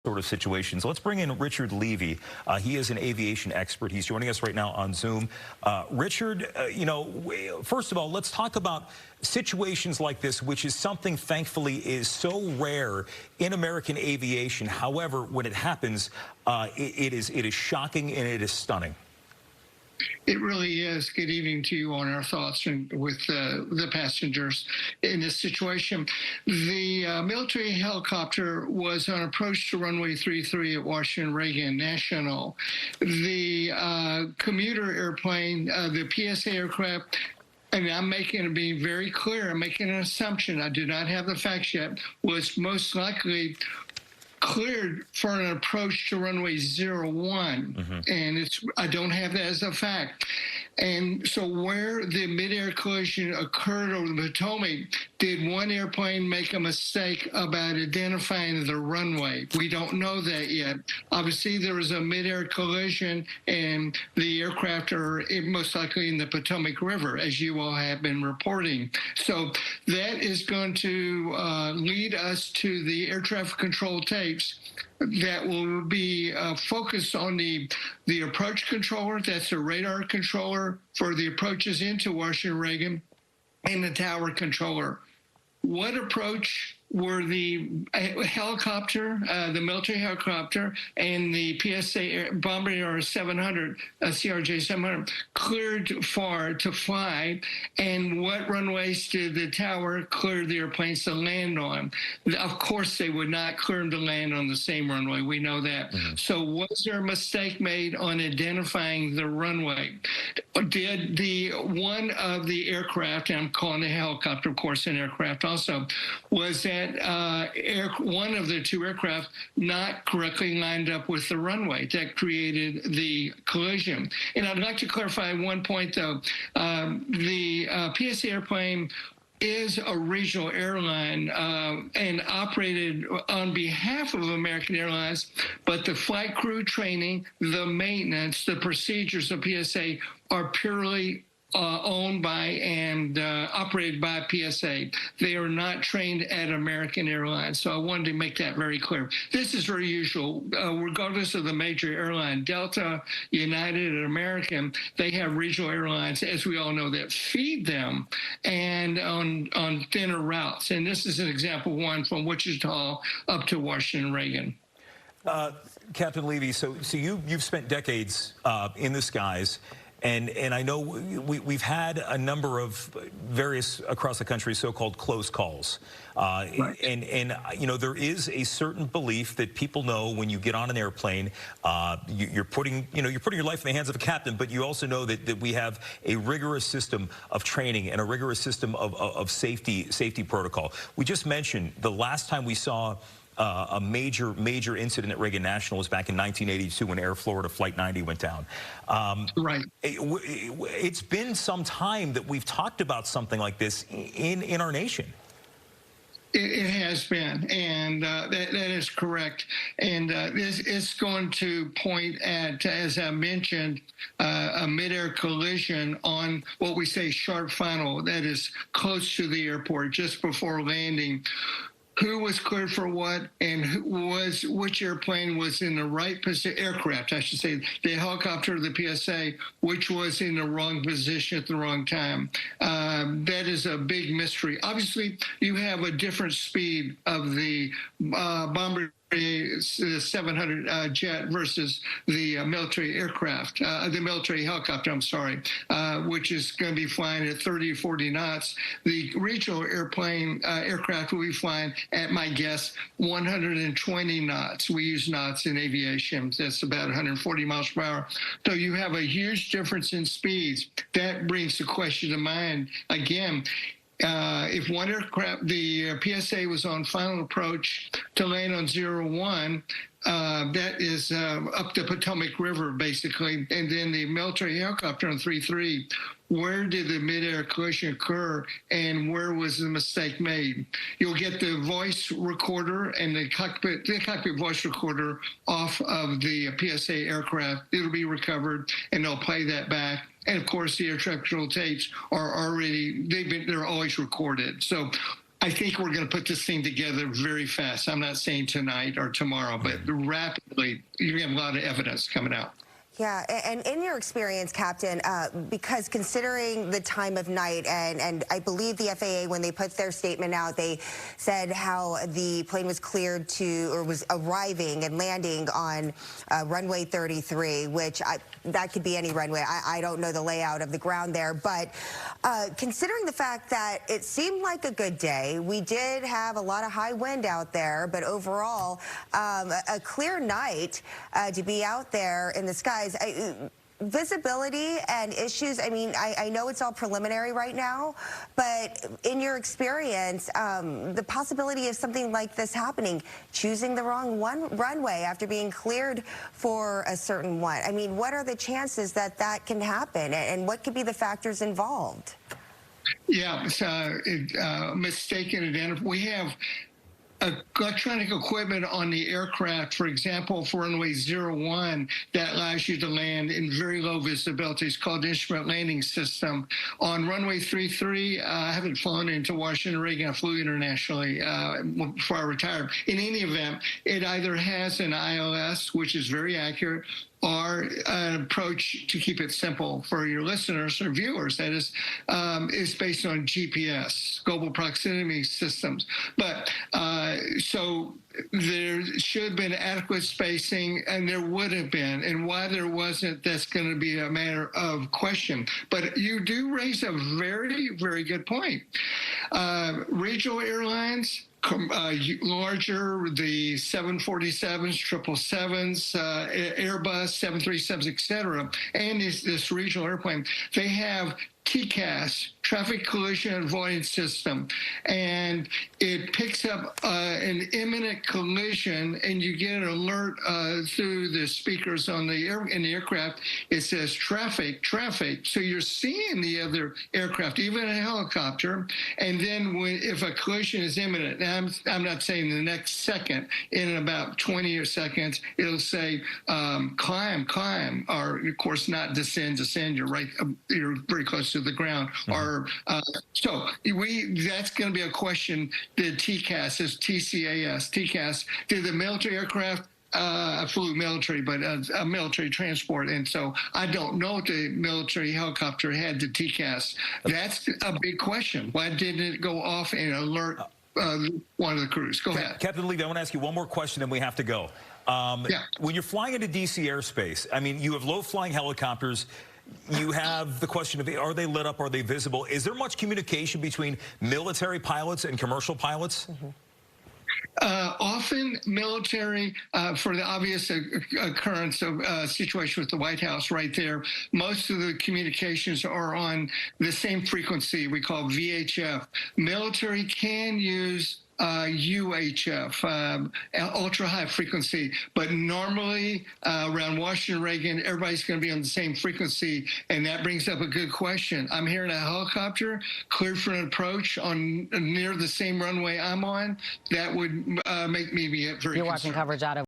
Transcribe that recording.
sort of situations. Let's bring in Richard Levy. He is an aviation expert. He's joining us right now on Zoom. Richard, first of all, let's talk about situations like this, which is something, thankfully, is so rare in American aviation. However, when it happens, it is shocking and it is stunning. It really is. Good evening to you on our thoughts with the passengers in this situation. The military helicopter was on approach to runway 33 at Washington Reagan National. The commuter airplane, the PSA aircraft, and I'm being very clear, I'm making an assumption, I do not have the facts yet, was most likely cleared for an approach to runway 01, and I don't have that as a fact. And so where the mid-air collision occurred over the Potomac, did one airplane make a mistake about identifying the runway? We don't know that yet. Obviously, there was a mid-air collision, and the aircraft are most likely in the Potomac River, as you all have been reporting. So that is going to lead us to the air traffic control tapes that will be focused on the approach controller. That's a radar controller for the approaches into Washington Reagan, and the tower controller. What approach were the helicopter, the military helicopter, and the PSA Bombardier 700, CRJ 700, cleared for to fly, and what runways did the tower clear the airplanes to land on? Of course, they would not clear them to land on the same runway. We know that. So was there a mistake made on identifying the runway? Did the one of the aircraft, and I'm calling the helicopter, of course, an aircraft also, was that one of the two aircraft not correctly lined up with the runway that created the collision? And I'd like to clarify one point, though. The PSA airplane is a regional airline and operated on behalf of American Airlines, but the flight crew training, the maintenance, the procedures of PSA are purely owned by and operated by PSA. They are not trained at American Airlines. So I wanted to make that very clear. This is very usual. Regardless of the major airline, Delta, United, and American, they have regional airlines, as we all know, that feed them and on thinner routes. And this is an example one from Wichita up to Washington Reagan. Captain Levy, so you've spent decades in the skies. And I know we've had a number of various across the country so-called close calls, Right. and there is a certain belief that people know when you get on an airplane, you're putting your life in the hands of a captain, but you also know that we have a rigorous system of training and a rigorous system of safety protocol. We just mentioned the last time we saw a major incident at Reagan National was back in 1982 when Air Florida Flight 90 went down. Right. It's been some time that we've talked about something like this in our nation. It has been, and that is correct. And this is going to point at, as I mentioned, a mid-air collision on what we say sharp final, that is close to the airport, just before landing. Who was cleared for what, and which airplane was in the right position, aircraft, I should say, the helicopter or the PSA, which was in the wrong position at the wrong time. That is a big mystery. Obviously, you have a different speed of the Bombardier 700 jet versus the military aircraft, the military helicopter, I'm sorry, which is going to be flying at 30 or 40 knots. The regional aircraft will be flying at, my guess, 120 knots. We use knots in aviation. That's about 140 miles per hour. So you have a huge difference in speeds. That brings the question to mind again. If one aircraft, the PSA was on final approach to land on 01, that is up the Potomac River, basically, and then the military helicopter on 33, where did the mid-air collision occur, and where was the mistake made? You'll get the voice recorder and the cockpit voice recorder off of the PSA aircraft. It'll be recovered, and they'll play that back. And of course, the air traffic control tapes are already, they're always recorded. So I think we're going to put this thing together very fast. I'm not saying tonight or tomorrow, but rapidly. You have a lot of evidence coming out. Yeah, and in your experience, Captain, because considering the time of night, and I believe the FAA, when they put their statement out, they said how the plane was cleared to, or was arriving and landing on runway 33, which that could be any runway. I don't know the layout of the ground there, but considering the fact that it seemed like a good day, we did have a lot of high wind out there, but overall, a clear night to be out there in the skies. Visibility and issues, I mean, I know it's all preliminary right now, but in your experience, the possibility of something like this happening, choosing the wrong runway after being cleared for a certain one, I mean, what are the chances that that can happen, and what could be the factors involved? Yeah, it's mistaken identity. We have electronic equipment on the aircraft, for example, for runway 01, that allows you to land in very low visibility. It's called the Instrument Landing System. On runway 33, I haven't flown into Washington, Oregon. I flew internationally before I retired. In any event, it either has an ILS, which is very accurate, or an approach to keep it simple for your listeners or viewers, that is based on GPS, global proximity systems. But so there should have been adequate spacing, and there would have been. And why there wasn't, that's going to be a matter of question. But you do raise a very, very good point. Regional airlines, larger, the 747s, 777s, Airbus, 737s, et cetera, and this regional airplane, they have TCAS, Traffic Collision Avoidance System, and it picks up an imminent collision, and you get an alert through the speakers on the in the aircraft. It says traffic, traffic. So you're seeing the other aircraft, even a helicopter, and then if a collision is imminent, now I'm not saying the next second, in about 20 seconds, it'll say climb, climb, or of course not descend, descend. You're right, you're very close to the ground. Or so that's going to be a question. The TCAS is TCAS. TCAS. Did the military aircraft? I flew military, but a military transport, and so I don't know if the military helicopter had the TCAS. That's a big question. Why didn't it go off and alert one of the crews? Go ahead, Captain Levy. I want to ask you one more question, then we have to go. Yeah. When you're flying into DC airspace, I mean, you have low-flying helicopters. You have the question of, are they lit up? Are they visible? Is there much communication between military pilots and commercial pilots? Often military, for the obvious occurrence of situation with the White House right there, most of the communications are on the same frequency we call VHF. Military can use UHF, ultra high frequency, but normally around Washington, Oregon, everybody's going to be on the same frequency, and that brings up a good question. I'm hearing a helicopter cleared for an approach on near the same runway I'm on. That would make me be very concerned. You're watching coverage out of